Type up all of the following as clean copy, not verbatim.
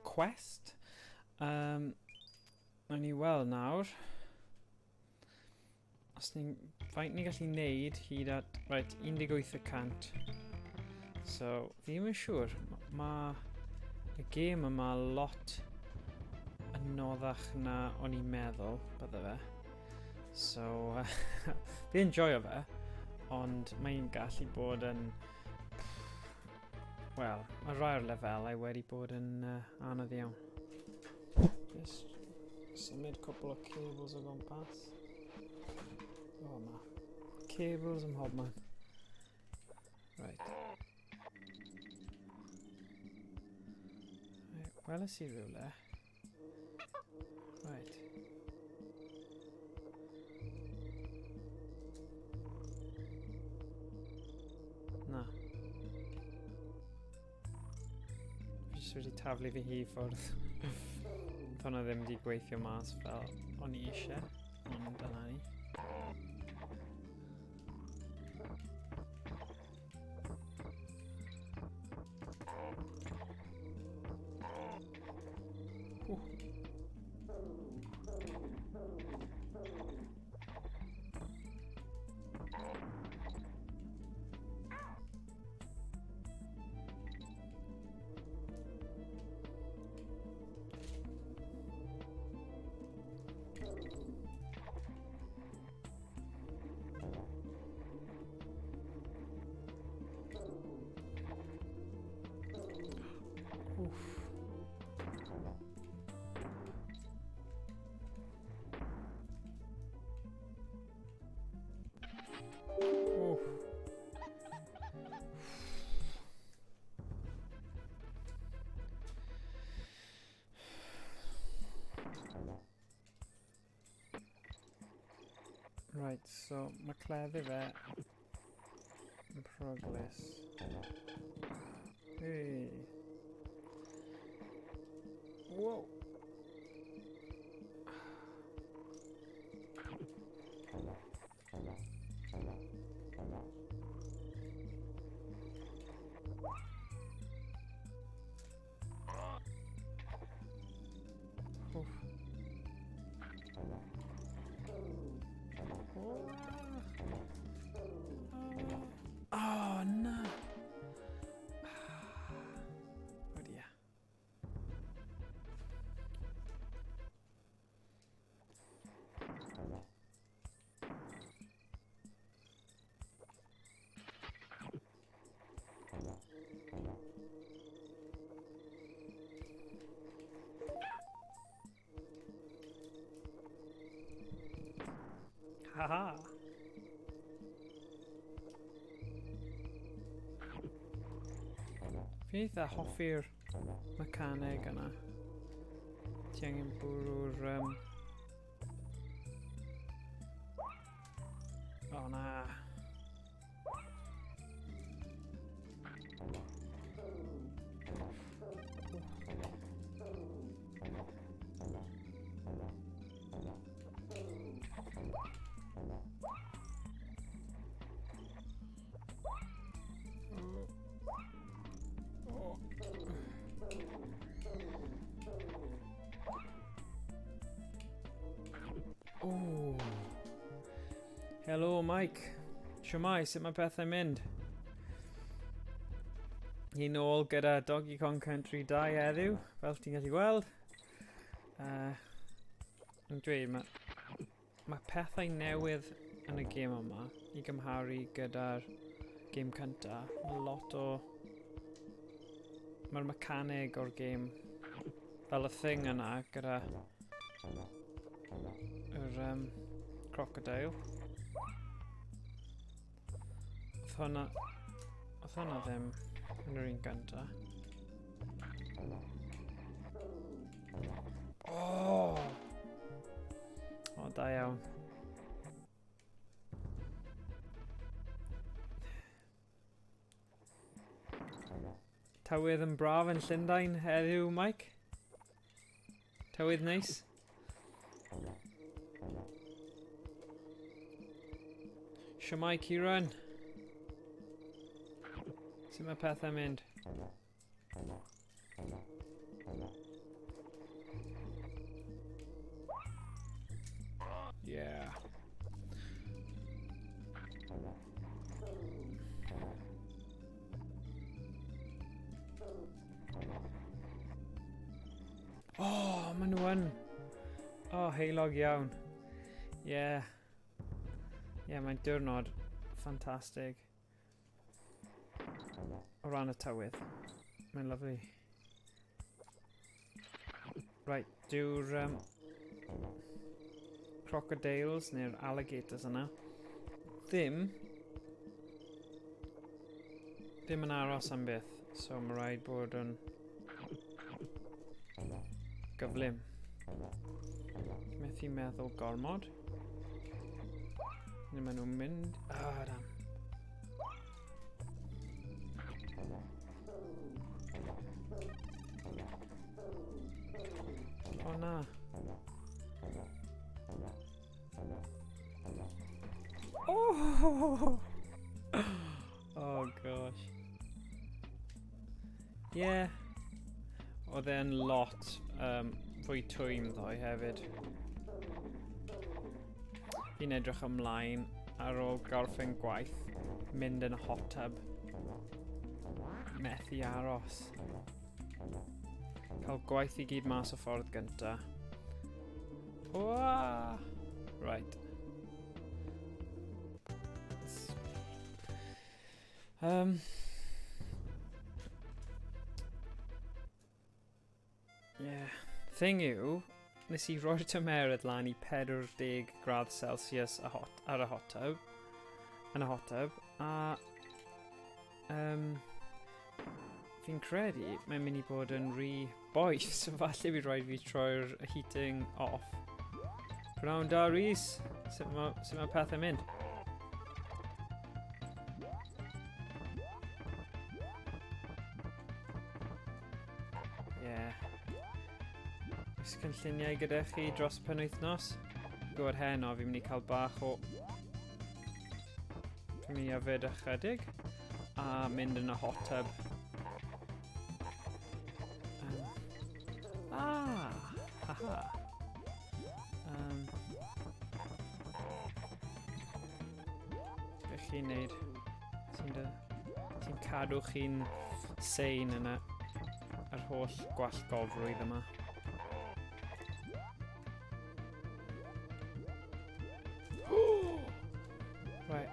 quest. Nawn ni weld nawr os ni'n faint ni gallu neud hyd at right 18%. So fi ddim yn siŵr, mae y gêm yma lot anoddach na o'n i'n meddwl bydde fe. So fi'n enjoyo fe, ond mae'n gallu bod yn wel, mae rai o'r lefelau wedi bod yn anodd iawn. Just symud cwbl o cables o gwmpas. O na, cables ym mhobman. Right. Weles i rywle. Right. Na. Fi jyst wedi taflu fi hi ffwrdd. Hwnna ddim wedi gweithio mas fel o'n i eisiau, ond dyna ni. Right, so mae cleddu fe yn progress. Hey. Whoa. Oh no. Oh dear. Haha. Fi'n eitha hoffi'r mecaneg yna. Ti angen bwrw'r o na. Oh. Hello Mike. Shwmae, sut mae pethau'n mynd? Ni nôl gyda Donkey Kong Country 2 heddiw, fel ti'n gallu gweld. Yn dweud, mae pethau newydd yn y gêm yma i gymharu gyda'r gêm cynta. Mae lot o... Mae'r mecaneg o'r gêm fel y thing yna gyda yr crocodile. Oedd hwnna ddim yn yr un gynta. O, da iawn. Tywydd yn braf yn Llundain heddiw, Mike? Tywydd neis? Shwmae Ciaran? Sut mae pethau'n mynd? Oh, maen nhw yn. Oh, heilog iawn. Yeah. Yeah, mae'n diwrnod ffantastig. O ran y tywydd. Mae'n lyflu. Right, dyw'r crocodiles neu'r alligators yna ddim yn aros am byth, so mae rhaid bod yn gyflym. Methu meddwl gormod. Neu maen nhw'n mynd... Ah, dam. O na. Oh! Oh gosh. Yeah. Oedd e'n lot fwy twym ddoe hefyd. Fi'n edrych ymlaen ar ôl gorffen gwaith, mynd yn y hot tub, methu aros. Cael gwaith I gyd mas o ffordd gynta. Wah! Right. Yeah. Thing yw, nes I roi'r tymered lan I 40 gradd Celsius ar y hot tub, yn y hot tub, a fi'n credu mae'n mynd I bod yn rhy boeth, so falle bydd rhaid fi troi'r heating off. Pnawn da, Rhys. Sut mae pethau mynd? Yeah. Oes cynlluniau gyda chi dros penwythnos? Gwybod heno, fi'n mynd I cael bach o... Fi'n mynd I yfed ychydig a mynd yn y hot tub. Haha. Beth chi'n neud? Sy'n cadw chi'n sein yn yr holl gwallgofrwydd yma. Right,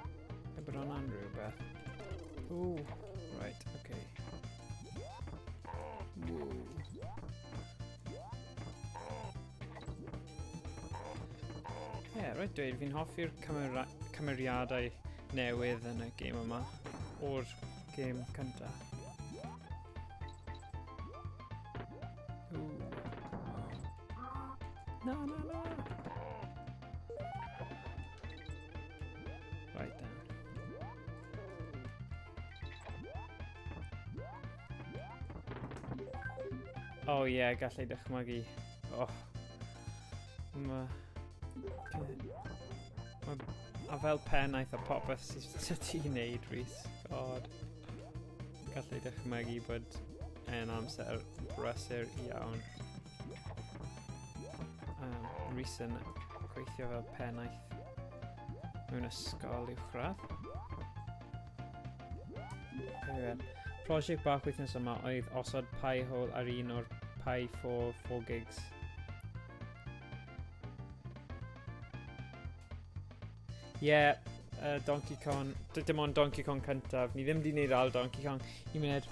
bod hwnna'n rhywbeth. Ooh, right, okay. Whoa. Yeah, right, dweud, fi'n hoffi'r cymeriadau newydd yn y gêm yma, o'r gêm cynta. Ooh. No. Right then. Oh yeah, gallai dychmygu. Oh. A fel pennaeth a popeth sydd ti'n neud, Rhys. God. Gallai dychmygu bod yn amser brysur iawn. Rhys yn gweithio fel pennaeth mewn ysgol uwchradd. Prosiect bach wythnos yma oedd osod pi hole ar un o'r pi 4 gigs. Yeah, Donkey Kong, dim ond Donkey Kong cyntaf, ni ddim wedi gwneud al Donkey Kong, un munud,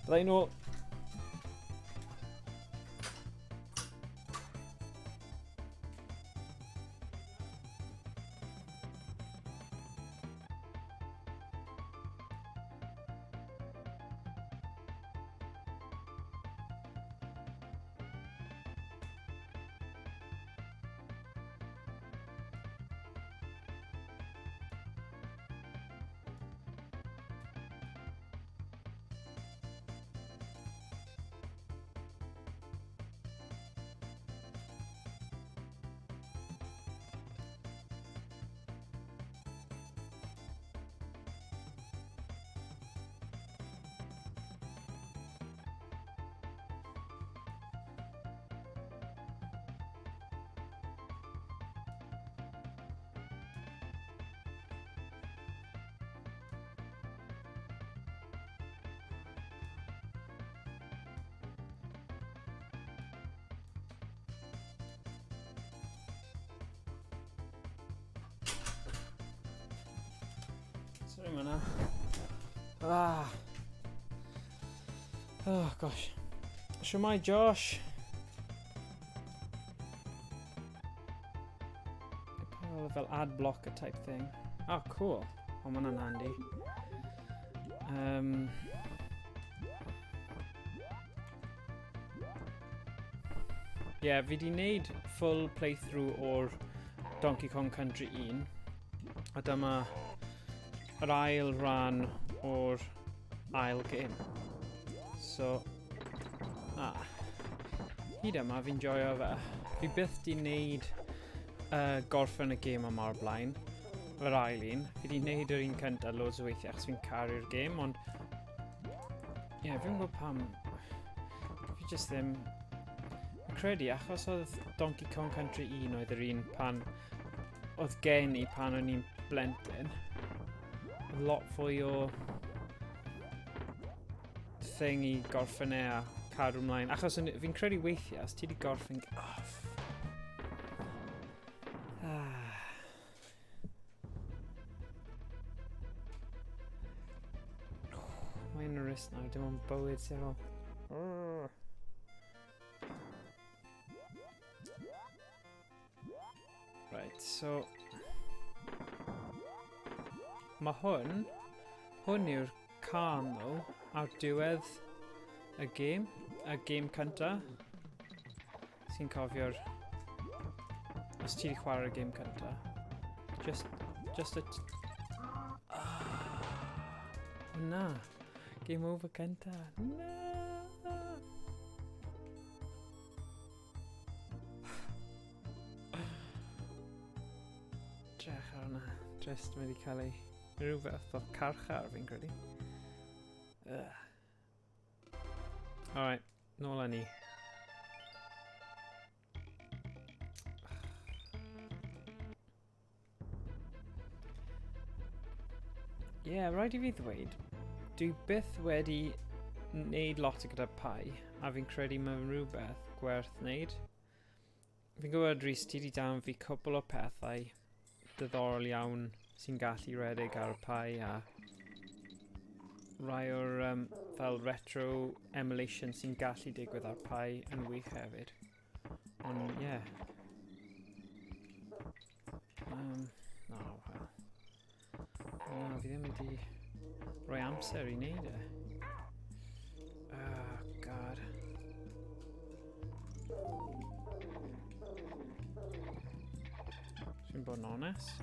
byddai nôl. yma. Ah. Oh gosh. Shwmai Josh. Fel ad blocker type thing. Oh cool. Oh ma' hwnna'n handy. Yeah, fi di wneud full playthrough o'r Donkey Kong Country 1 a dyma yr ail rhan o'r ail game. So, hyd yma fi'n joio fe. Fi byth di wneud gorffen y game yma o'r blaen, yr ail un. Fi di wneud yr un cyntaf loads o weithiau achos fi'n caru'r game, ond yeah, fi'n gwybod pam. Fi just ddim credu achos oedd Donkey Kong Country 1 oedd yr un pan oedd gen I pan o'n i'n blentyn. Oedd lot fwy o thing I gorffen a cadw ymlaen. Achos fi'n credu weithiau, os ti di gorffen... Mae'n rys nawr, dim ond bywyd sy'n fel... Right, so... Mae hwn yw'r canol ar diwedd y game cynta. Sy'n cofio'r... Os ti di chwarae'r game cynta. Just a... Na! Game over cynta. Na! Drech ar hwnna. Just wedi cael ei rhywbeth o carchar fi'n credu. Alright, nôl â ni. Yeah, rhaid I fi ddweud, dwi byth wedi wneud lot gyda pai, a fi'n credu mewn rhywbeth gwerth wneud. Fi'n gwybod Rhys, ti wedi dan fi cwbl o pethau diddorol iawn sy'n gallu redeg ar y pai a rai o'r fel retro emulation sy'n gallu digwydd ar pai yn wych hefyd. Ond ie. No, wel. Na, fi ddim wedi rhoi amser I wneud e. Oh, God. Dwi'n bod yn onest.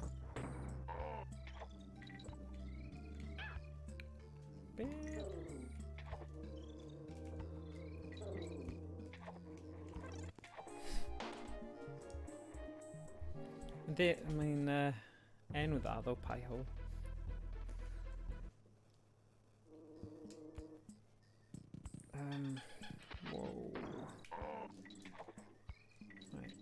Mae'n enw dda ddo pai ho. Whoa. Right.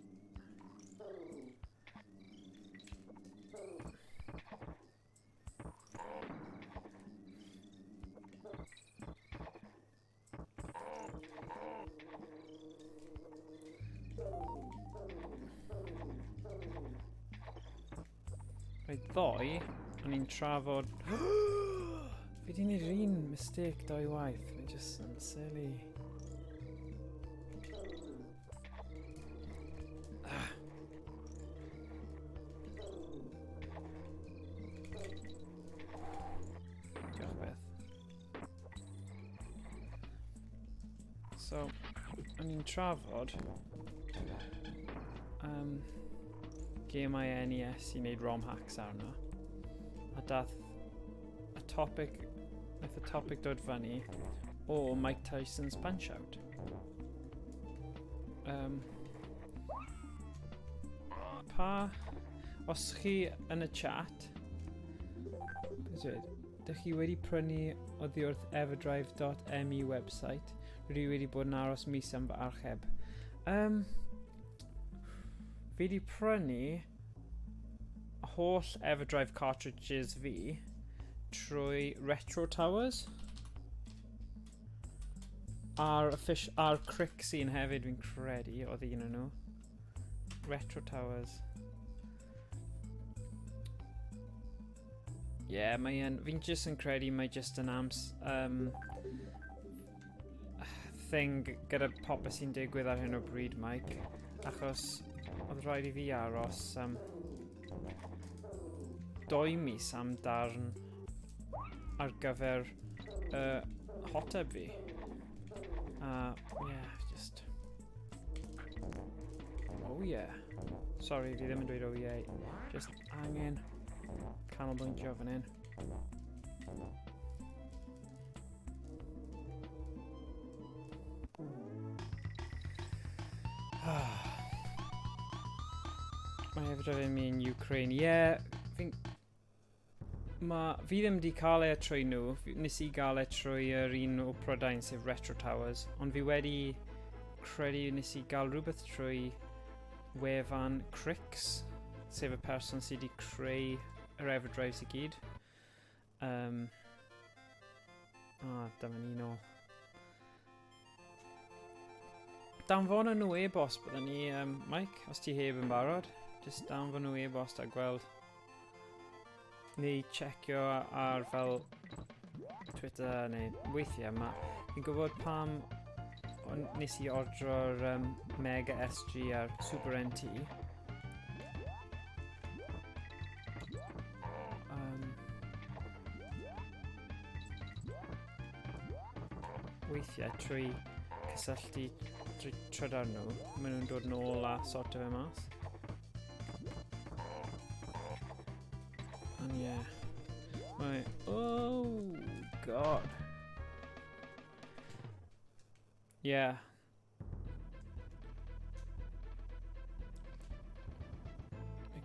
Rhaid ddoi, o'n i'n trafod... Fi di wneud yr un mistake doi waith, fi'n just yn silly. Diolch beth. So, o'n i'n trafod... Gemau NES I wneud ROM hacks arno. A dath y topic dod fyny o Mike Tyson's Punch-Out. Os chi yn y chat, dych chi wedi prynu oddi wrth everdrive.me website, rydw I wedi bod yn aros mis am fy archeb. Fi wedi prynu holl Everdrive cartridges fi trwy Retro Towers ar Crixie hefyd fi'n credu oedd un o'n nhw. Retro Towers. Fi'n just yn credu mae just yn thing gyda popeth sy'n digwydd ar hyn o bryd, Mike. Achos oedd rhaid I fi aros 2 mis am darn ar gyfer hoteb fi. Just... Oh yeah. Sorry, fi ddim yn dweud oh yeah. Just angen canolbwyntio fan hyn. Mae hefyd yn mynd i'n Ukraine. Fi ddim wedi cael e trwy nhw. Nes I gael e trwy yr un o Prydain, sef Retro Towers. Ond fi wedi credu nes I gael rhywbeth trwy wefan Crix, sef y person sydd wedi creu yr Everdrives I gyd. Dyma ni nôl. Danfon nhw e-bost bydden ni, Mike, os ti heb yn barod. Just danfon nhw e-bost a gweld. Neu checio ar fel Twitter neu weithiau. Fi'n gwybod pam nes I ordro'r Mega SG ar Super NT. Weithiau trwy cysylltu trydar nhw, maen nhw'n dod nôl a sorto fe mas. And oh god.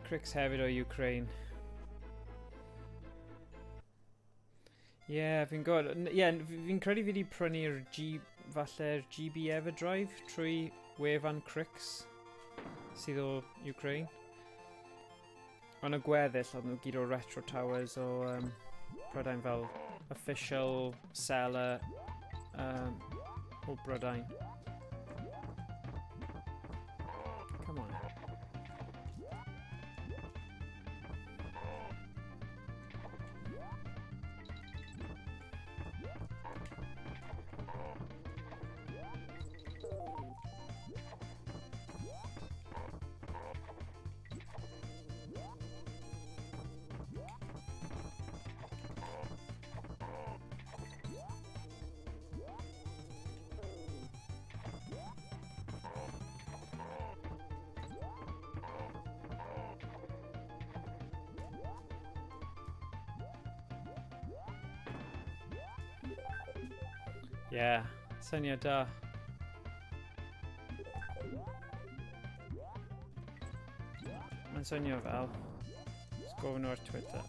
Crix hefyd o Ukraine. Fi'n gwybod. Fi'n credu fi wedi prynu'r falle'r GB Everdrive trwy wefan Crix sydd o Ukraine. Ond y gweddill oedd nhw gyd o Retro Towers o Prydain fel official seller o Prydain. Come on. Syniad da. Mae'n swnio fel. Let's go on our Twitter.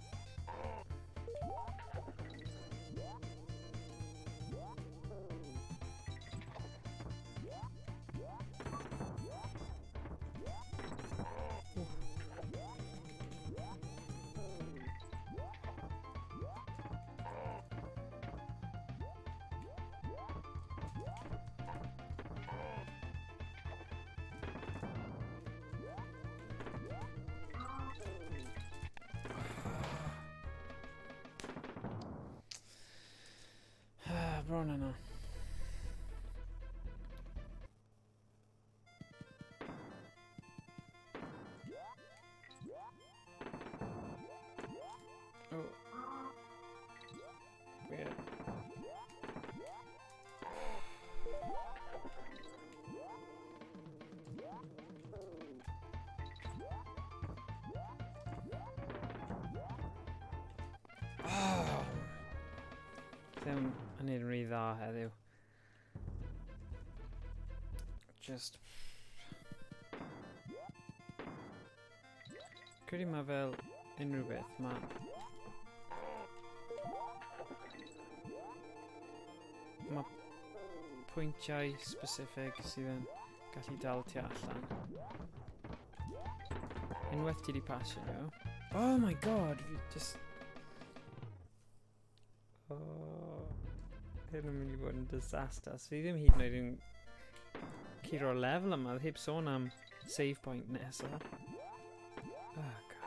Bron yna. Weird. Ddim yn un rhy dda heddiw. Just... Credu mae fel unrhyw beth, mae pwyntiau specific sydd yn gallu dal ti allan. Unwaith ti wedi pasio nhw. Oh my god, just... Hyn yn mynd I fod yn disaster. Fi ddim hyd yn oed yn curo'r lefel yma, heb sôn am save point nesaf. Oh god.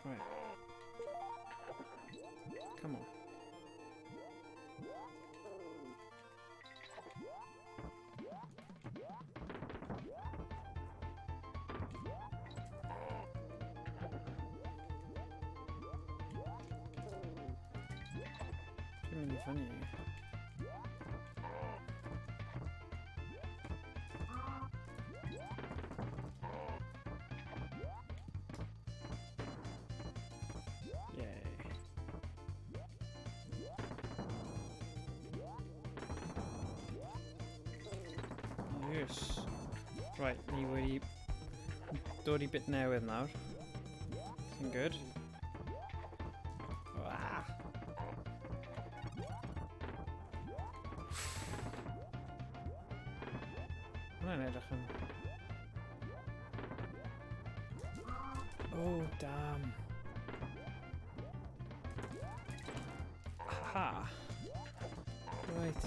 Right. Come on. It's really funny. Yes. Right, ni wedi dod I bit newydd nawr. Sy'n good. Ah. Hwna'n edrych yn... Oh, damn. Ha. Right.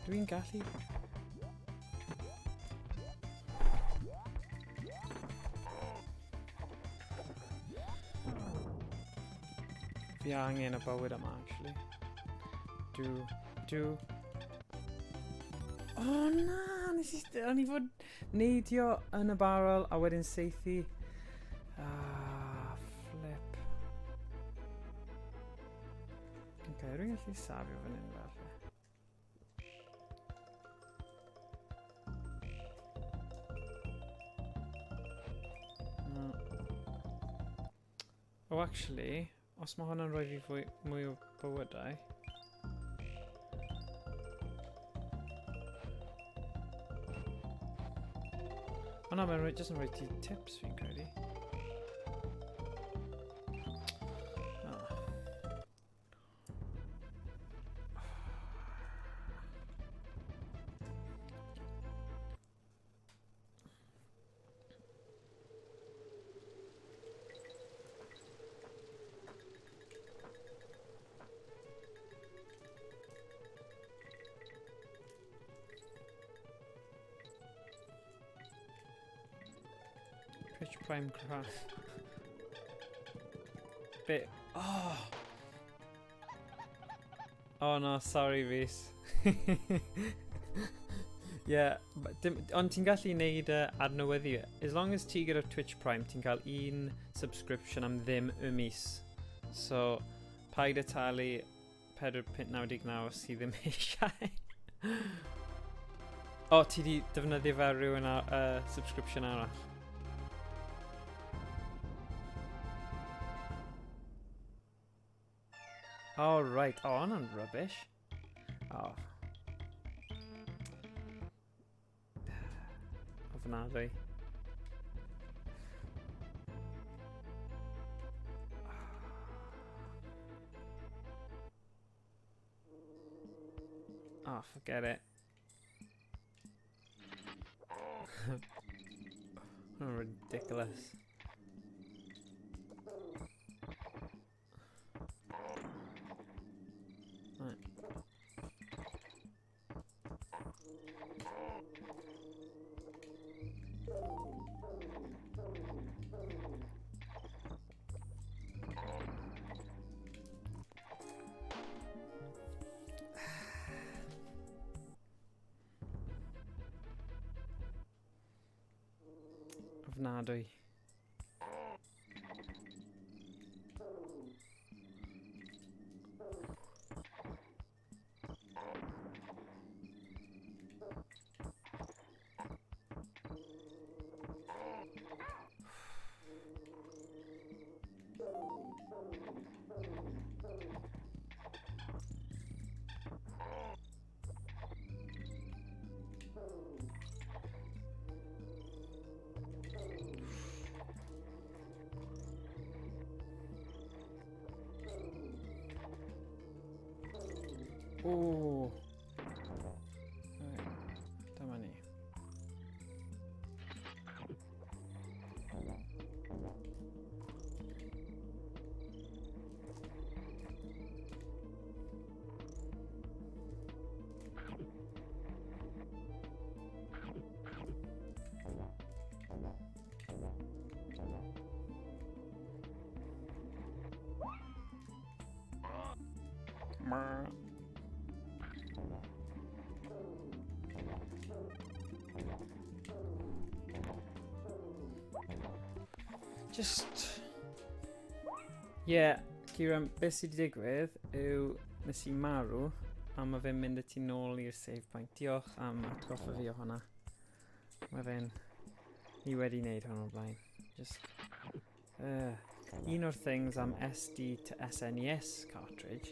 Dwi'n gallu... Fi angen y bywyd yma, actually. Do. Oh na, o'n I fod neidio yn y barrel a wedyn seithi. Ah, flip. Okay, rwy'n gallu safio fan hyn falle. Oh, actually, os mae hwnna'n rhoi fi mwy o bywydau. O na, mae'n jyst yn rhoi ti tips fi'n credu. Pitch prime crown. Bit. Oh. Oh no, sorry Fis. Yeah, ond ti'n gallu neud adnewyddu. As long as ti gyda Twitch Prime, ti'n cael un subscription am ddim y mis. So, paid y talu £4.99 os ti ddim eisiau. O, ti di defnyddio fel rhywun subscription arall. Oh, right. Oh, hwnna'n rubbish. Oh. Ofnadwy. Oh, forget it. Oh, ridiculous. Right. Ofnadwy. Oh. Right. Dyma ni. Just... Ie, Ciaran, beth sydd wedi digwydd yw nes I marw a mae fe'n mynd y ti nôl i'r save point. Diolch am atgoffa fi o hwnna. Mae fe'n... I wedi wneud hwn o'r blaen. Just... un o'r things am SD to SNES cartridge,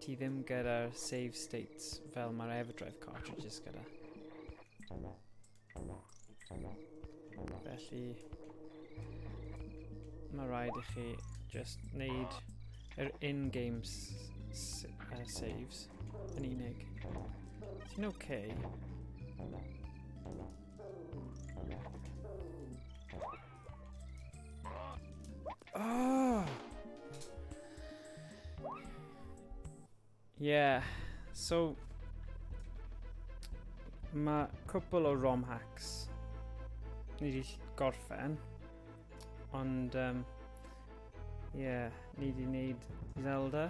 ti ddim gyda'r save states fel mae'r Everdrive cartridges gyda. Felly... Mae rhaid I chi just wneud yr in-game saves yn unig. Ti'n okay? Oh! Yeah, so mae cwpl o ROM hacks ni wedi gorffen, ond yeah, ni wedi wneud Zelda,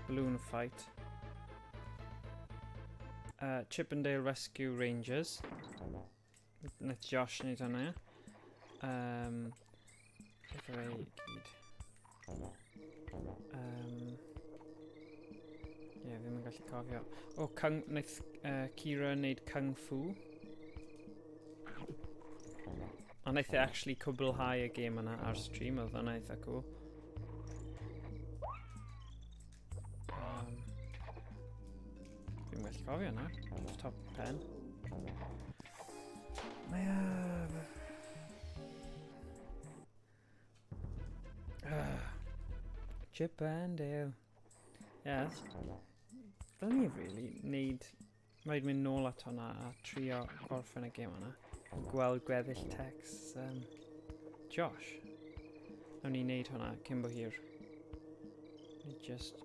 Balloon Fight, Chip and Dale Rescue Rangers, nath Josh wneud hwnna, beth yw ei gyd? Ie, ddim yn gallu cofio. O, nath Kira wneud Kung Fu. A nath e actually cwblhau y game yna ar stream, oedd hwnna eitha cool. Ddim yn gallu cofio yna, off top pen. Mae Chip and Dale. Yes. Fel ni really wneud... Rhaid mynd nôl at hwnna a trio gorffen y gêm hwnna. Gweld gweddill text Josh. Nawn ni wneud hwnna cyn bo hir. Ni just...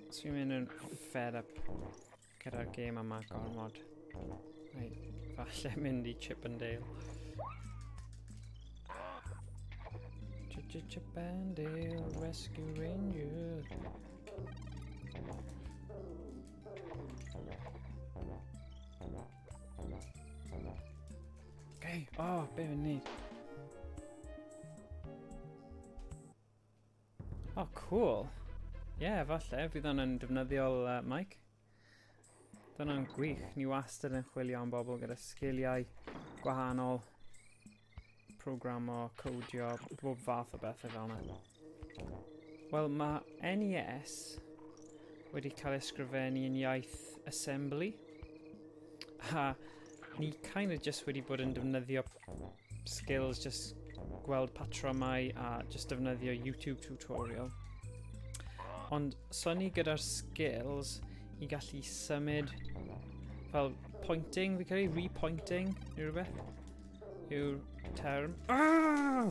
Os fi'n mynd yn fed up gyda'r gêm yma gormod. Falle mynd I Chip and Dale. Chip and Dale Rescue Rangers. Okay, oh, be fi'n neud? Oh, cool. Yeah, falle, fydd hwnna'n defnyddiol mic. Dyna'n gwych, ni wastad yn chwilio am bobl gyda sgiliau gwahanol, programo, codio, bob fath o bethau fel yna. Wel, mae NES wedi cael ysgrifennu yn iaith assembly, a ni kind of just wedi bod yn defnyddio skills, just gweld patrymau a just defnyddio YouTube tutorial. Ond so ni gyda'r skills I gallu symud fel pointing, fi credu repointing neu rhywbeth yw'r term. Ah!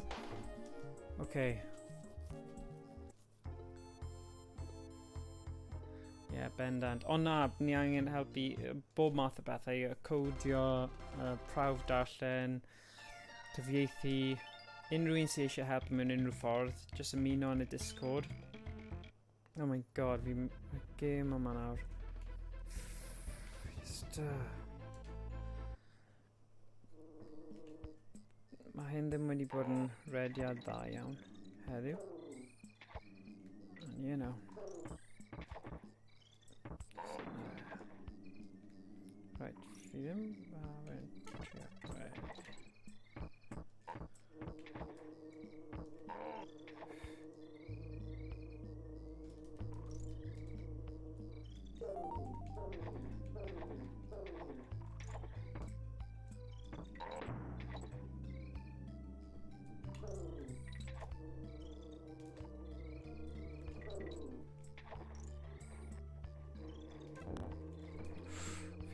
Okay. Yeah, bendant. Ond na, ni angen helpu bob math o bethau, codio, prawf darllen, cyfieithu, unrhyw un sydd eisiau helpu mewn unrhyw ffordd, just ymuno yn y Discord. Oh my god, y gêm yma nawr. Just... Mae hyn ddim wedi bod yn rediad dda iawn heddiw. And you know. Right, fi ddim...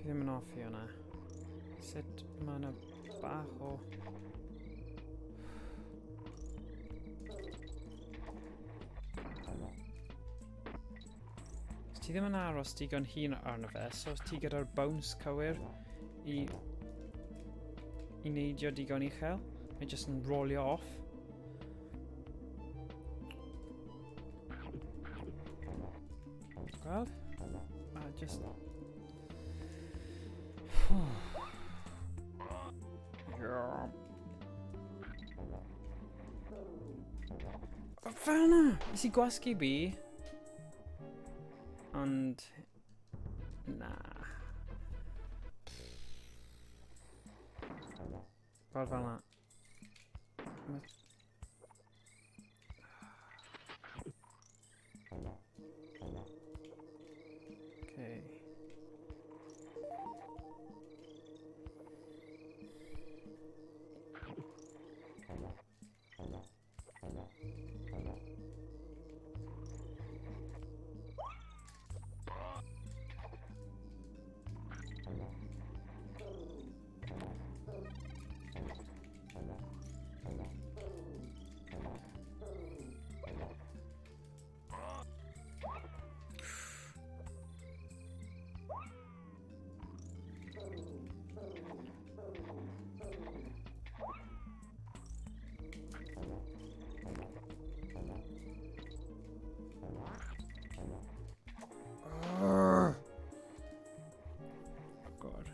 Fi ddim yn offi hwnna. Sut mae yna bach o... Os ti ddim yn aros digon hyn arno fe, so os ti gyda'r bounce cywir I neidio digon uchel, mae jyst yn rolio off. Gweld? A just... Fel na! Nes i gwasgu bi. Ond... Na. Fel na. Okay. God.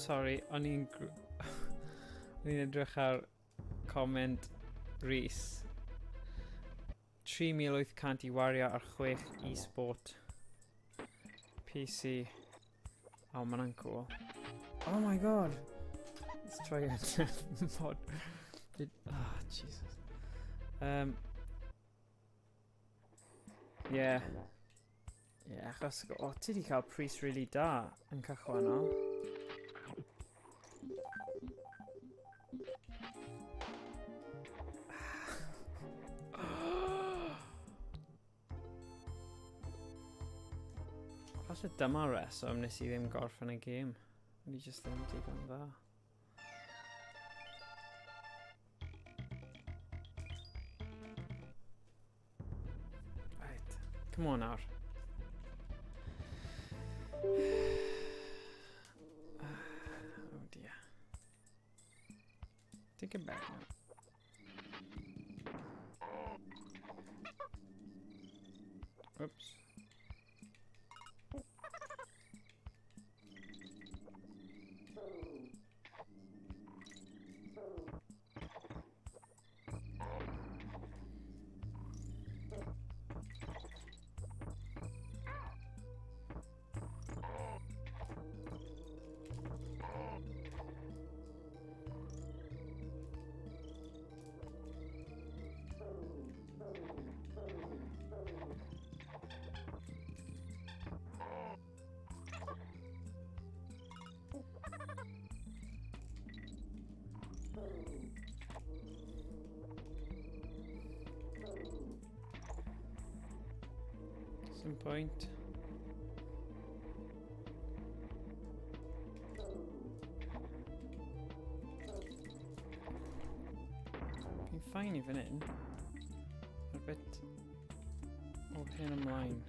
Sorry, o'n i'n edrych ar comment Rhys. 3,800 i wario ar 6 e-sport PC. Oh, man, cool. Oh my god! Let's try it. Mod. Ah, Jesus. Yeah. Yeah, achos ti di cael pris really da yn cychwynnol. Falle dyma reswm nes I ddim gorffen y gêm. Ni jyst ddim digon dda. Right, come on nawr. Oh dear. Take it back now. Oops. Some point. Fi'n fine I fan hyn. A bit o hyn ymlaen.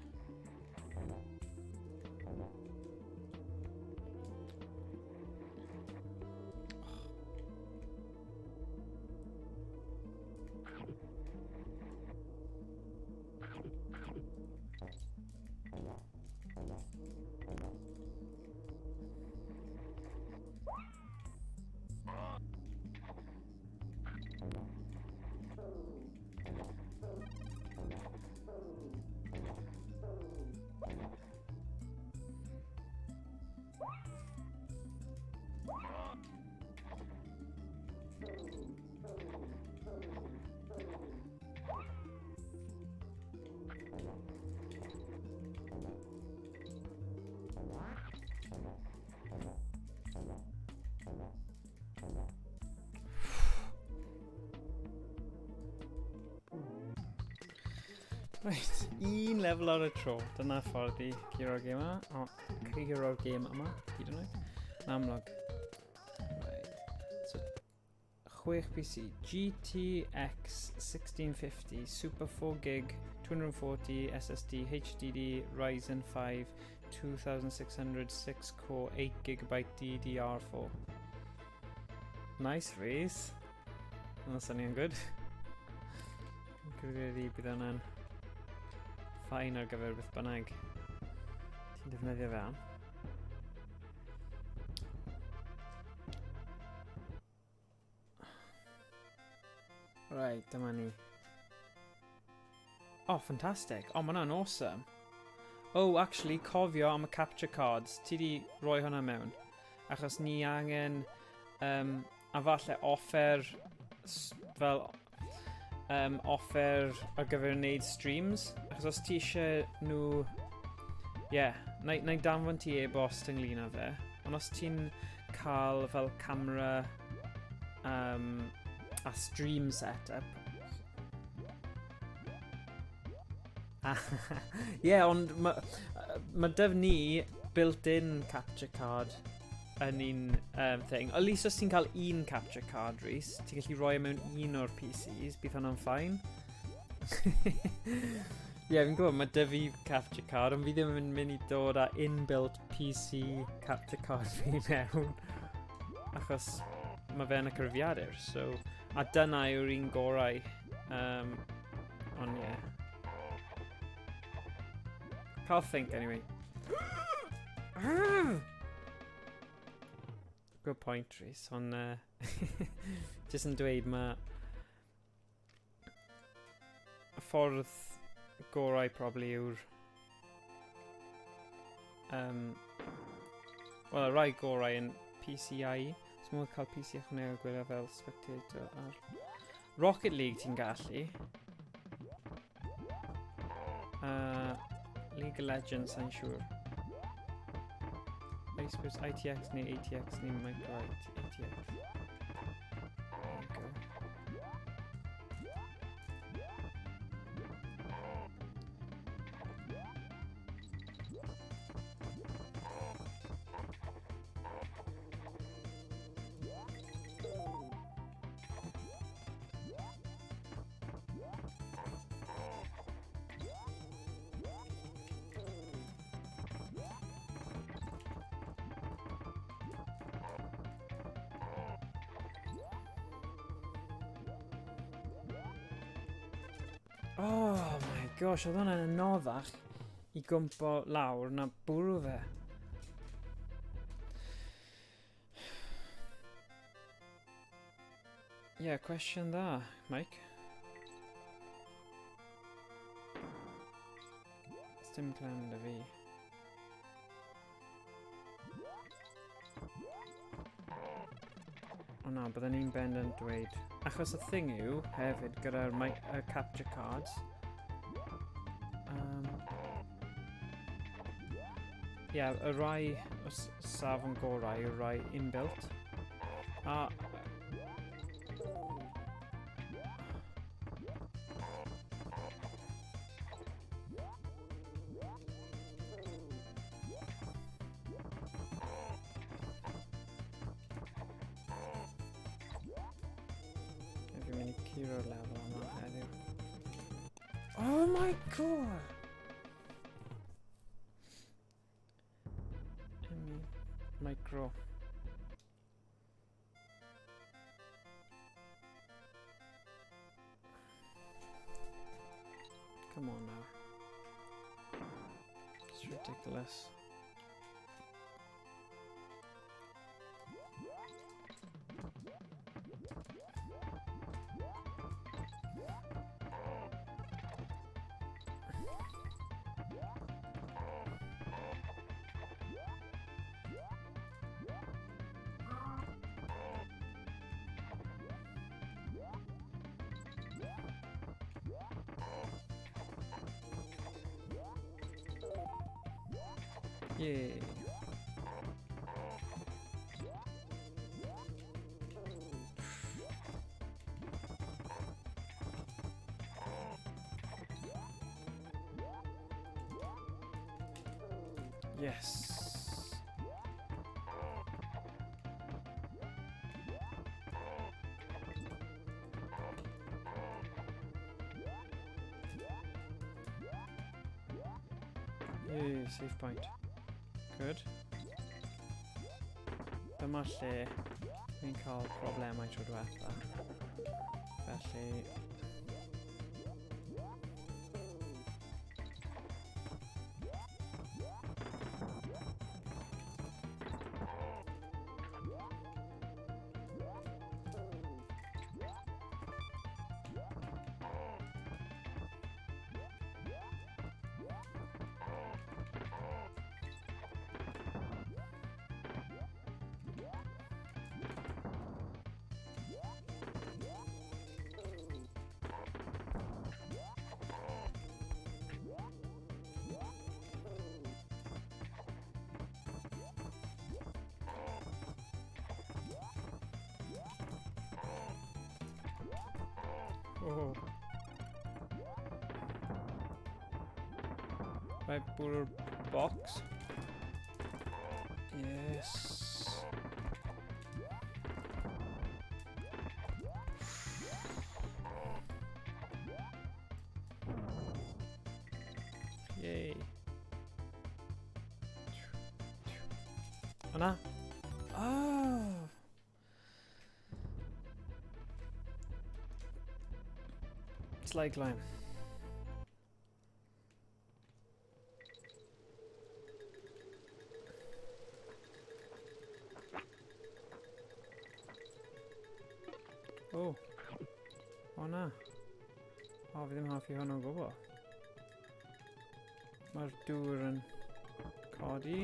Right, un lefel ar y tro. Dyna ffordd i curo'r gêm yma. O, curo'r gêm yma, hyd yn oed. Yn amlwg. Right. So, 6 PC. GTX 1650, Super 4 gig, 240 SSD, HDD, Ryzen 5, 2600, 6 core, 8 gigabyte DDR4. Nice, Reese. That's sounding good. Credu bydd hwnna'n ffain ar gyfer beth bynnag ti'n defnyddio fe am. Right, dyma ni. Oh, fantastic. Oh, ma' hwnna'n awesome. Oh, actually, cofio am y capture cards. Ti di roi hwnna mewn. Achos ni angen a falle offer fel offer ar gyfer wneud streams. Achos os ti eisiau nhw... na i danfon ti e-bost ynglyn â fe. Ond os ti'n cael fel camera a stream setup... ond mae dyf ni built-in capture card yn un thing. At least os ti'n cael un capture card, Rhys, ti'n gallu rhoi mewn un o'r PCs, bydd hwnna'n ffain. Fi'n gwybod, mae dyf fi capture card, ond fi ddim yn mynd i dod â inbuilt PC capture card fi mewn. Achos mae fe'n y cyfrifiadur, so... A dyna yw'r un gorau. Ond ie. Cael think, anyway. Good point, Rhys, ond jyst yn dweud mae y ffordd gorau probably yw'r wel, y rai gorau yn PCIe. So mae'n cael PC ychwanegol gwylio fel spectator ar Rocket League ti'n gallu. League of Legends, sa'n siŵr. I suppose ITX neu ATX neu micro ATX. There you go. Oh my gosh, oedd hwnna'n anoddach I gwmpo lawr na bwrw fe. Yeah, cwestiwn dda, Mike. Sdim clan da fi. O na, byddwn ni'n bendant dweud. Achos y thing yw, hefyd, gyda'r capture cards. Yeah, y rai o safon gorau yw rai inbuilt. A... Fi'n mynd I curo'r lefel yma heddiw. Oh my god! Micro. Come on now. It's ridiculous. Yay. Yes. Yay, save point. Good. Dyma lle fi'n cael problemau tro diwetha. Felly... Oh. Right, bwrw'r box. Yes. Yay. Hwna. Oh. Slide climb. Oh. O na. O, fi ddim hoffi hwn o gwbl. Mae'r dŵr yn codi.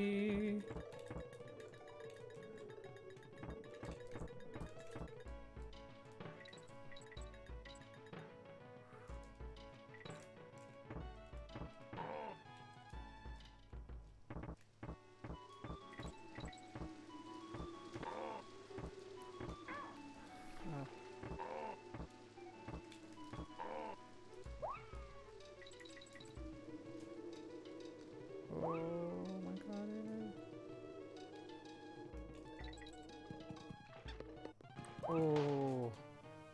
Oh,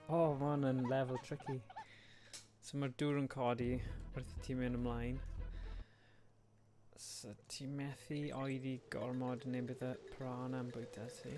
oh man, yn level tricky. So mae'r dŵr yn codi wrth i ti mynd ymlaen. So ti methu oedi gormod neu bydd y piranha yn bwyta ti.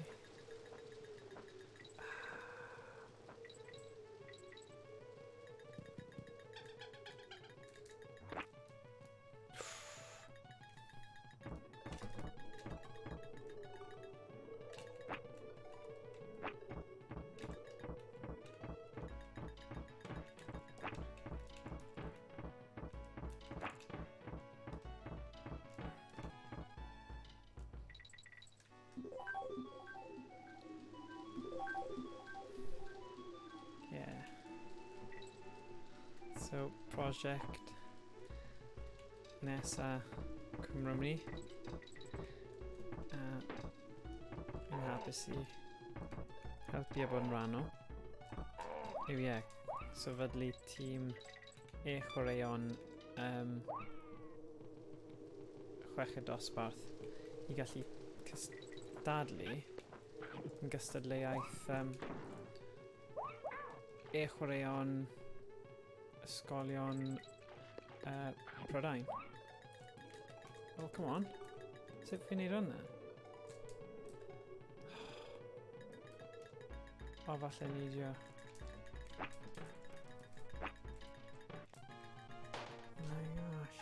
Yeah. So, project nesa Cymraeg. Yn hapus i helpu a bod yn rhan o. Yw ie, sefydlu tîm chwaraeon chweched dosbarth i gallu cystadlu yn gystadleuaeth chwaraeon ysgolion Prydain. Oh, come on. Sut fi'n neud hwnna? O, falle neidio. Oh my gosh.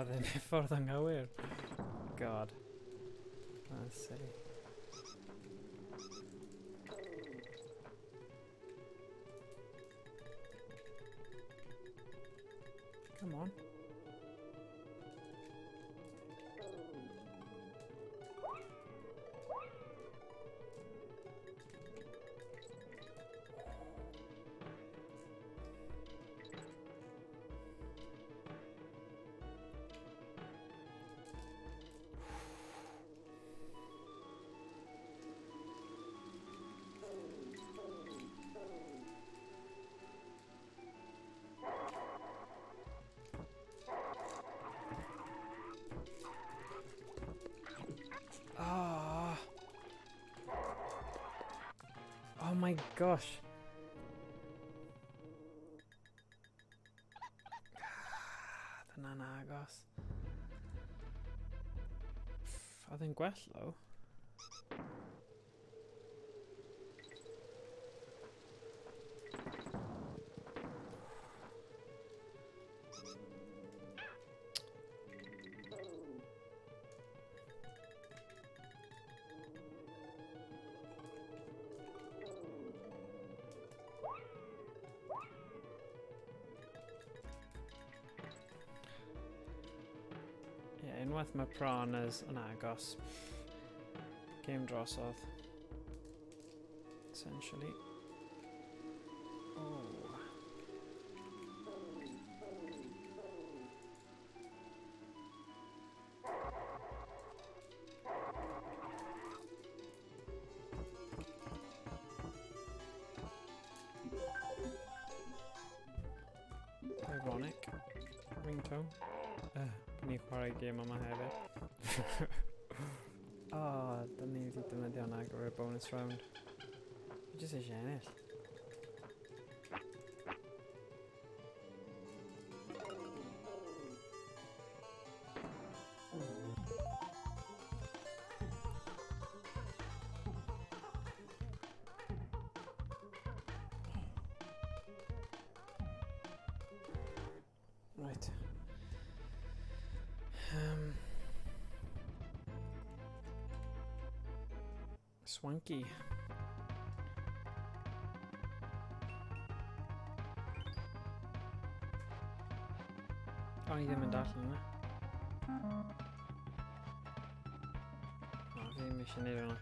Ddim y ffordd anghywir. God. That's silly. Come on. Oh my gosh. Dyna'n agos. Oedd e'n gwell though. Unwaith mae prawners yn agos, game drosodd, essentially. Ironic. Ringtone. Ni'n chwarae game yma hefyd. Da ni wedi defnyddio hwnna gyda'r bonus round. Fi jyst eisiau ennill. Right. Swanky. O'n i ddim yn darllen yna. Fi ddim eisiau neud hwnna.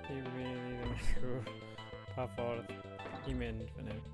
Fi rili ddim yn siŵr pa ffordd i mynd fan hyn.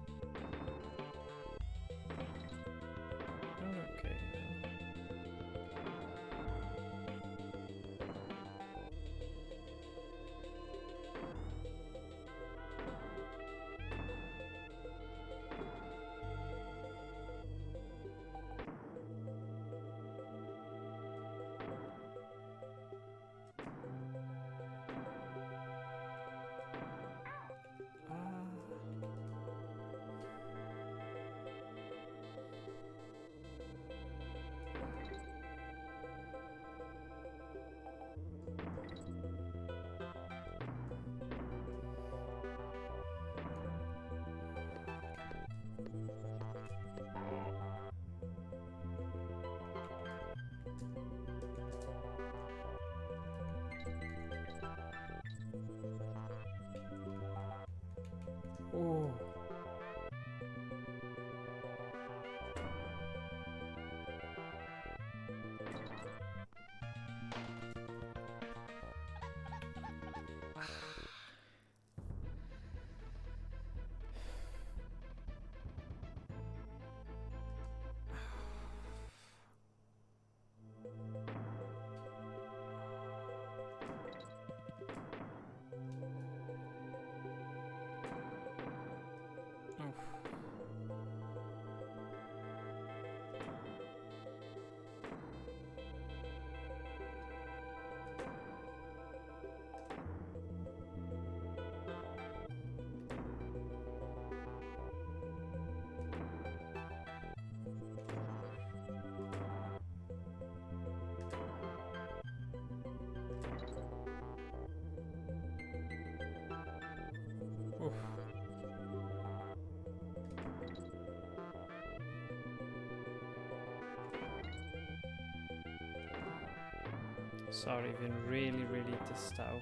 Sori, fi'n really distaw.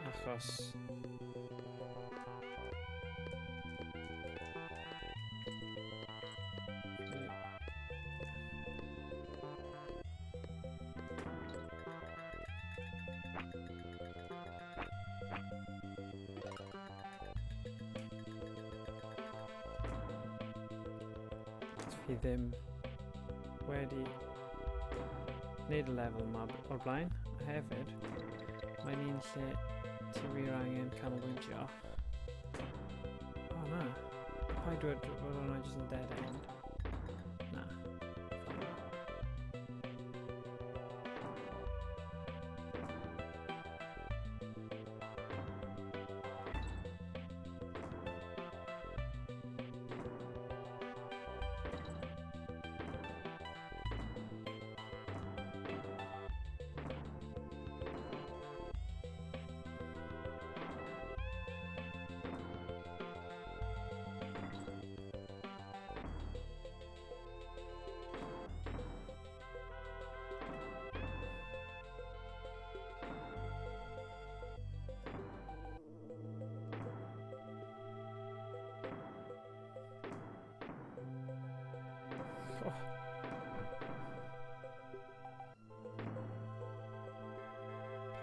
Achos... fi ddim wedi wneud y lefel yma o'r blaen. A hefyd, mae'n un lle ti wir angen canolbwyntio. O na, paid dweud bod hwnna jyst yn dead end. Na.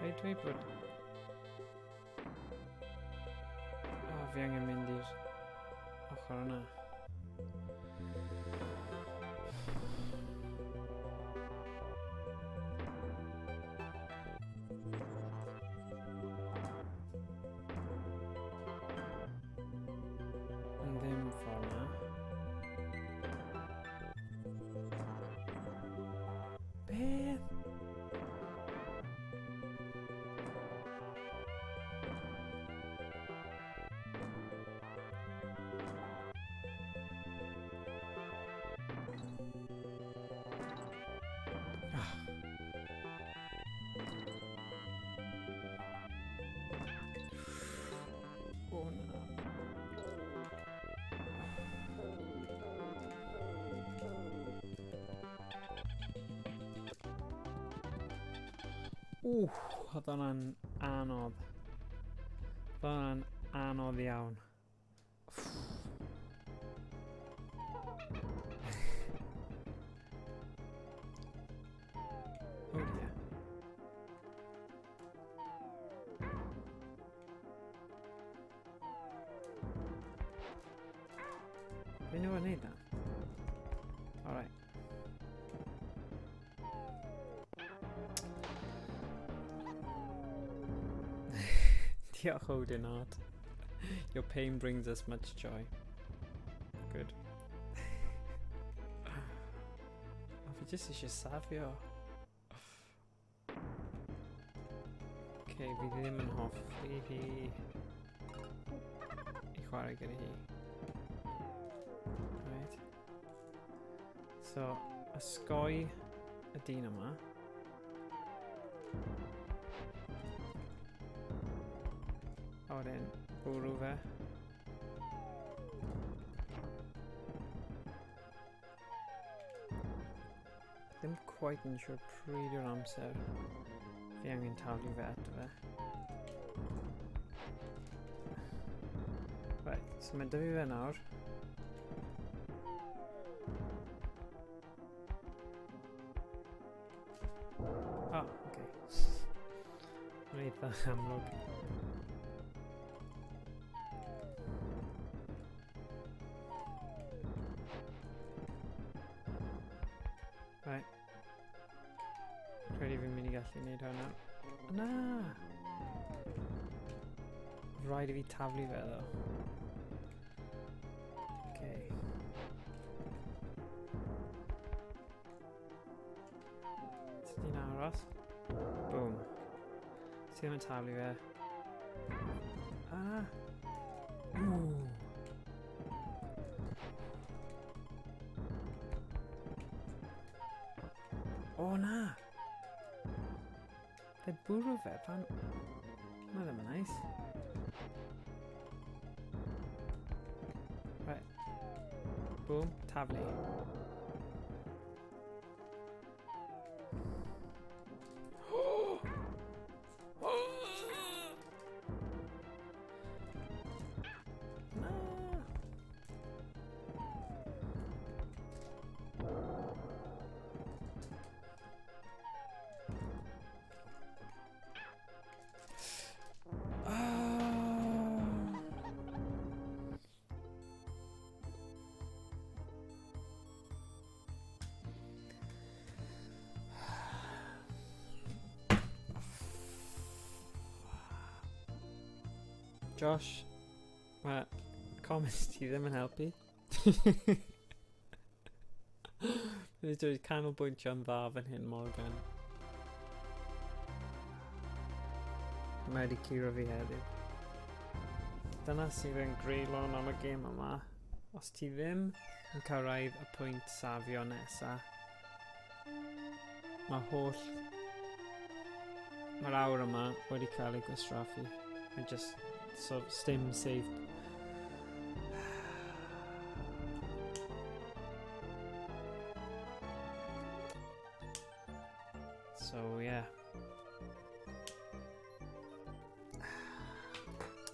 Paid dweud bod... O, fi angen mynd i'r ochr yna. Yn ddim ffordd yna. Beth? O na. Oedd hwnna'n anodd. Oedd hwnna'n anodd iawn. Oh dear. Fi nhw yn neud na? Alright. Diolch Odin Art. Your pain brings us much joy. Good. Fi jyst eisiau safio. Okay, fi ddim yn hoffi hi i chwarae gyda hi. Right. So, ysgoi y dyn yma. A wedyn, bwrw fe. Ddim quite yn siŵr pryd yw'r amser fi angen taflu fe eto fe. Right, so mae 'da fi fe nawr. Ah, okay. Mae'n eitha amlwg. Right. Credu fi'n mynd i gallu wneud hwnna. Na! Rhaid i fi taflu fe ddo. Okay. Sut i'n aros? Boom. Sut i'n taflu fe? Ah! Ooh! O na! Fe bwrw fe pan... Ma' ddim yn neis. Right. Boom. Taflu. Josh, mae comments ti ddim yn helpu. Bydd dweud canolbwyntio yn dda fan hyn, Morgan. Mae wedi curo fi heddiw. Dyna sydd yn greulon am y gêm yma. Os ti ddim yn cyrraedd y pwynt safio nesa, mae'r awr yma wedi cael ei gwisraffu. Mae just stim save. So yeah.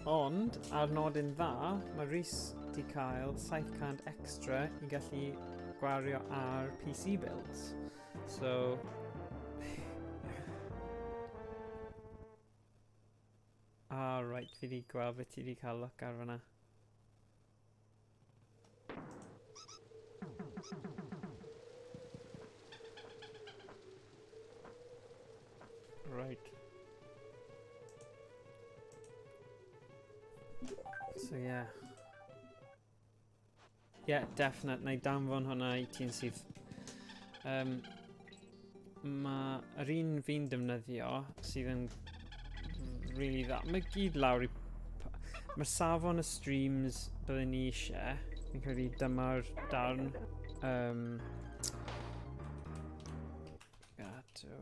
Ond, ar nodyn dda, mae Rhys wedi cael 700 extra i gallu gwario ar PC builds. So... right, fi wedi gweld beth ti wedi cael look ar fyna. Right. So yeah. Yeah, definite. Na i danfon hwnna i ti'n sydd. Mae'r un fi'n defnyddio sydd yn really dda. Mae gyd lawr i... Mae'r safon y streams byddwn ni eisiau. Fi'n credu dyma'r darn. Gato.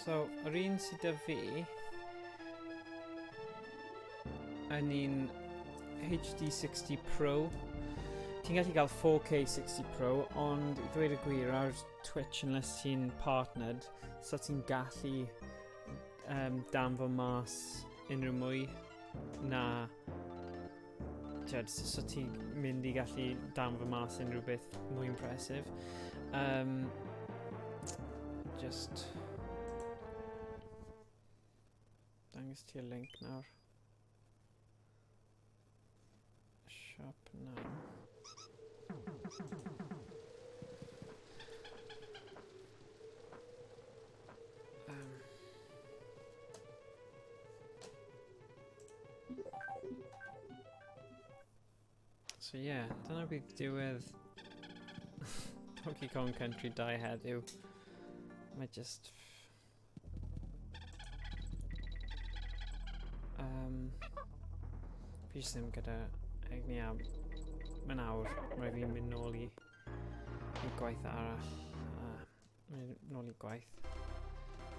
So, yr un sydd â fi yn un HD 60 Pro. Ti'n gallu cael 4K 60 Pro, ond i ddweud y gwir ar Twitch unless ti'n partnered, so ti'n gallu danfo mas unrhyw mwy na so ti'n mynd i gallu danfo mas unrhyw beth mwy impressive. Just dangos ti y link nawr. Shop now. So yeah, dyna bydd diwedd Donkey Kong Country 2 heddiw. Mae just... fi jyst ddim gyda egni am... Mae'n awr, mae fi'n mynd nôl i gwaith arall. Mynd nôl i gwaith.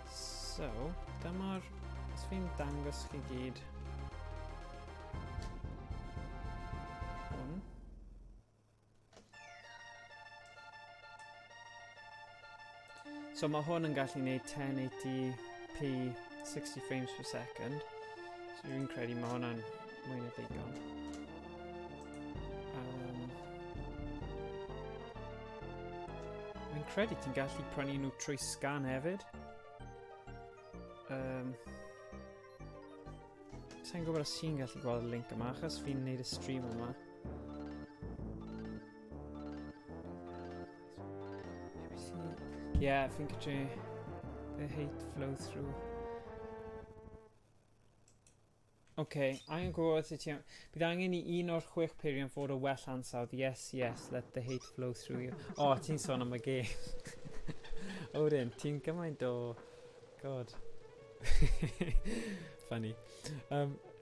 So, dyma'r... Os fi'n dangos chi gyd... hwn. So mae hwn yn gallu gwneud 1080p 60 frames per second. So fi'n credu mae hwnna'n mwy na ddigon. Fi'n credu ti'n gallu prynu nhw trwy scan hefyd. Sa'n gwybod os ti'n gallu gweld y link yma, achos fi'n neud y stream yma. Yeah, fi'n gallu the hate flow through. Okay, angen gwybod ti... Bydd angen i un o'r 6 peiriant fod o well ansawdd. Yes, yes, let the hate flow through you. O, ti'n sôn am y game. Odin, ti'n gymaint o... God. Funny.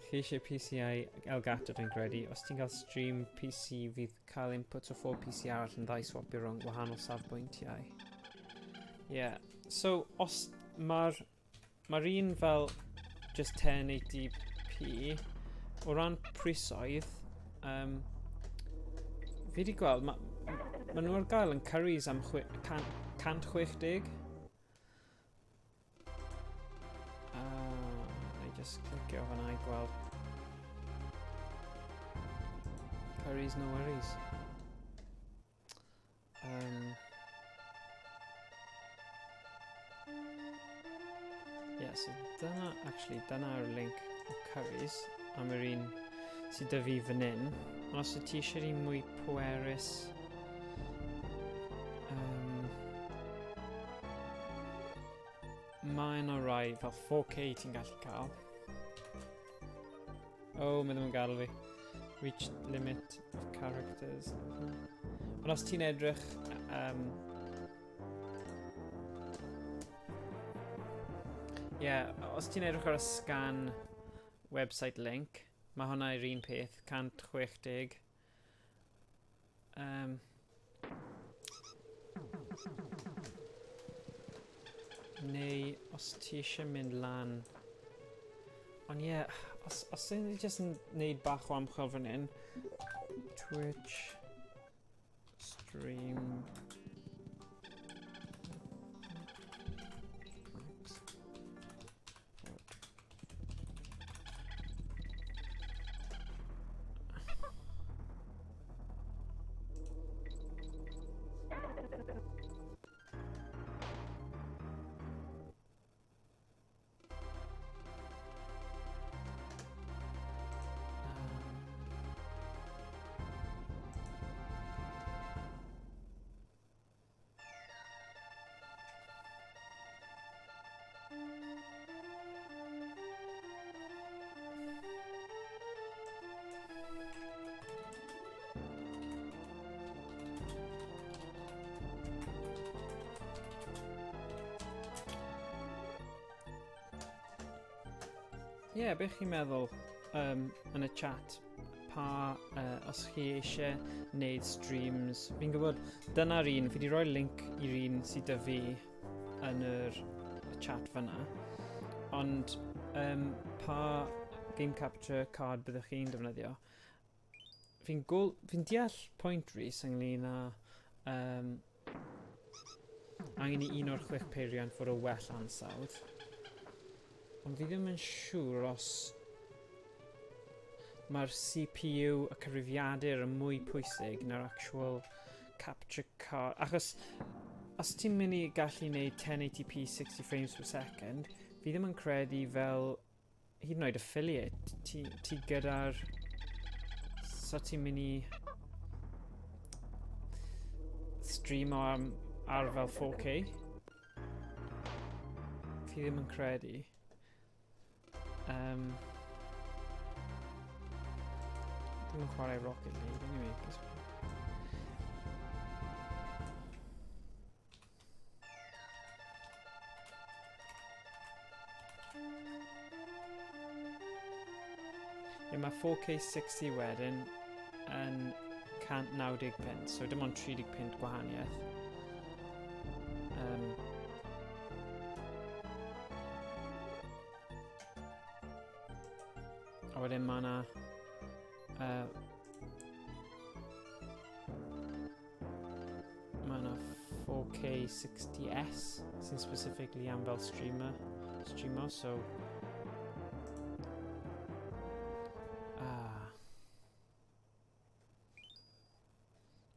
Chi eisiau PCI Elgato dwi'n credu. Os ti'n cael stream PC, fydd cael input o 4 PC arall yn ddau swapio rhwng wahanol safbwyntiau. Yeah, so os mae'r un fel just 1080p o ran prisoedd, fi wedi gweld ma' nhw ar gael yn Currys am 160. Na i just clicio fan'na i gweld Currys, no worries. Yeah, so dyna actually, dyna'r link o Currys, am yr un sydd 'da fi fan hyn. Ond os ti eisiau un mwy pwerus, mae'n o rai fel 4K ti'n gallu cael. Oh, mae ddim yn gadael fi. Reach limit of characters. Ond os ti'n edrych... os ti'n edrych ar y scan website link, mae hwnna yw'r un peth, 160. Neu os ti eisiau mynd lan... Ond os ydyn ni jyst yn neud bach o ymchwil fan hyn, Twitch stream beth chi'n meddwl yn y chat os chi eisiau wneud streams. Fi'n gwybod dyna'r un, fi wedi rhoi link i'r un sydd 'da fi yn yr chat fyna, ond pa game capture card byddwch chi'n defnyddio. Fi'n deall pwynt Rhys ynglyn â angen i un o'r 6 peiriant fod o well ansawdd. Ond fi ddim yn siŵr os mae'r CPU y cyfrifiadur yn mwy pwysig na'r actual capture card. Achos os ti'n mynd i gallu gwneud 1080p 60 frames per second, fi ddim yn credu fel hyd yn oed affiliate ti gyda'r... So ti'n mynd i stream ar fel 4K? Fi ddim yn credu. Ddim yn chwarae Rocket League anyway. Mae 4K 60 wedyn yn 190 pint, so dim ond 30 pint gwahaniaeth. A wedyn mae 'na mae 'na 4K 60S sy'n specifically am fel streamer, so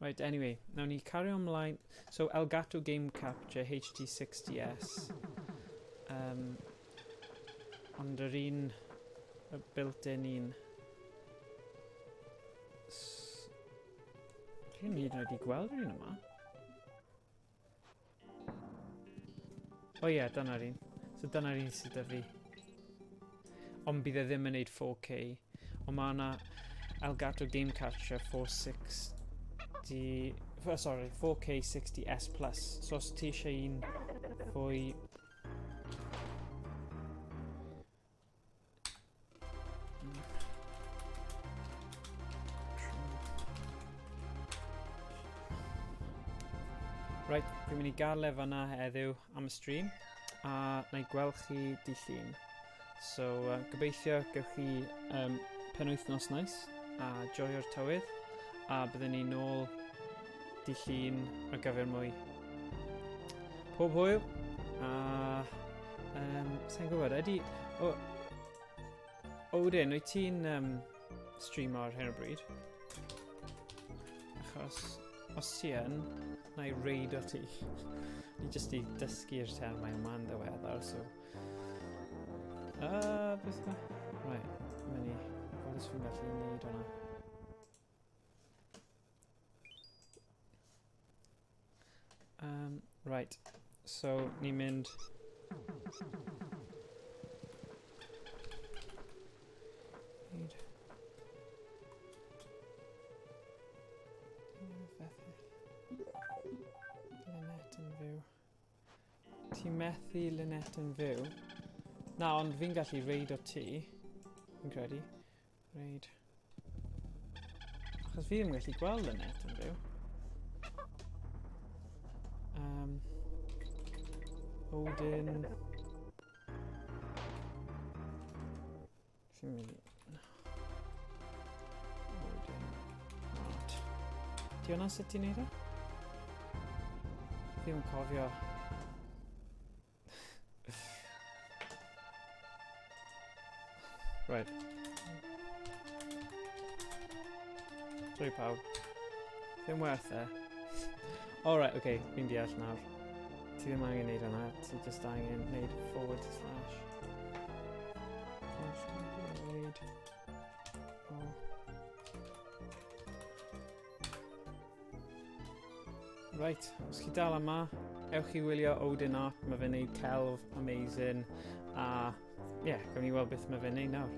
right, anyway, nawn ni cario ymlaen. So Elgato Game Capture HD60S, ond yr un built-in un. Dwi'n hyd yn oed i gweld yr un yma. Dyna'r un. So dyna'r un sydd 'da fi. Ond bydd e ddim yn neud 4K. Ond mae 'na Elgato Game Capture 4K 60S Plus. So os ti eisiau un fwy... Right, fi'n mynd i gael efo yna heddiw am y stream, a na i gweld chi dydd Llun. So, gobeithio gewch chi penwythnos neis, a joio'r tywydd, a byddwn ni nôl dydd Llun ar gyfer mwy. Pob hwyl, a sa'n gwybod, ydy... Odin, wyt ti'n streamo ar hyn o bryd? Achos, os ti yn, na i reid o ti. Ni jyst i dysgu'r termau yma'n ddiweddar, so... Beth yma? Right, myni. Gweld os fi'n gallu neud hwnna. Right, so ni'n mynd... Lynette yn fyw. Ti methu Lynette yn fyw? Na, ond fi'n gallu reid o ti. Fi'n credu. Reid. Achos fi ddim yn gallu gweld Lynette yn fyw. Odin... Sy'n mynd... Odin... Art. Di hwnna sut ti'n neud e? Fi ddim yn cofio. Right. Sorry pawb. Ddim werth e. Alright, okay, fi'n deall nawr. Ti ddim angen neud hwnna, ti just angen neud forward slash. Reid. Oh. Right, os chi dal yma, ewch i wylio Odin Art, mae fe'n neud celf amazing, a ie, gawn ni weld beth mae fe'n neud nawr.